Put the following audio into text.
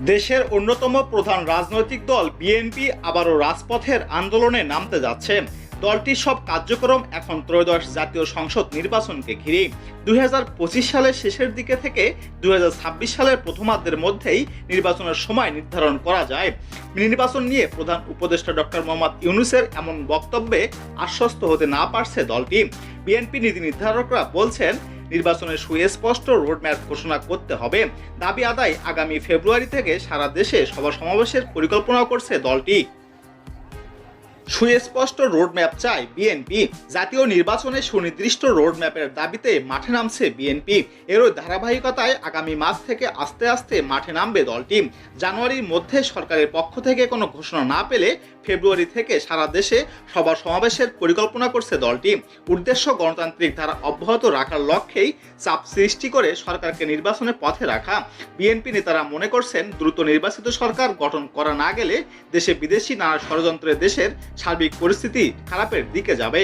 দেশের অন্যতম প্রধান রাজনৈতিক দল বিএনপি আবারও রাজপথের আন্দোলনে নামতে যাচ্ছে। দলটির সব কার্যক্রম এখন ত্রয়োদশ জাতীয় সংসদ নির্বাচনকে ঘিরে 2025 সালের শেষের দিকে থেকে 2026 সালের প্রথমার্ধের মধ্যেই নির্বাচনের সময় নির্ধারণ করা যায়। নির্বাচন নিয়ে প্রধান উপদেষ্টা ডক্টর মোহাম্মদ ইউনূসের এমন বক্তব্যে আশ্বস্ত হতে না পারছে দলটি। বিএনপি নীতি নির্ধারকরা বলছেন, নির্বাচনের সুস্পষ্ট রোডম্যাপ ঘোষণা করতে হবে। দাবি আদায় আগামী ফেব্রুয়ারি থেকে সারা দেশে সভা সমাবেশের পরিকল্পনা করছে দলটি। সুস্পষ্ট রোডম্যাপ চায় বিএনপি। জাতীয় নির্বাচনে সুনির্দিষ্ট রোডম্যাপের দাবিতে মাঠে নামছে বিএনপি। এরই ধারাবাহিকতায় আগামী মাস থেকে আস্তে আস্তে মাঠে নামবে দলটি। জানুয়ারির মধ্যে সরকারের পক্ষ থেকে কোনো ঘোষণা না পেলে ফেব্রুয়ারি থেকে সারা দেশে সভা সমাবেশের পরিকল্পনা করছে দলটি। উদ্দেশ্য গণতান্ত্রিক ধারা অব্যাহত রাখার লক্ষ্যেই চাপ সৃষ্টি করে সরকারকে নির্বাচনের পথে রাখা। বিএনপি নেতারা মনে করছেন, দ্রুত নির্বাচিত সরকার গঠন করা না গেলে দেশে বিদেশি নানা ষড়যন্ত্রে দেশের সার্বিক পরিস্থিতি খারাপের দিকে যাবে।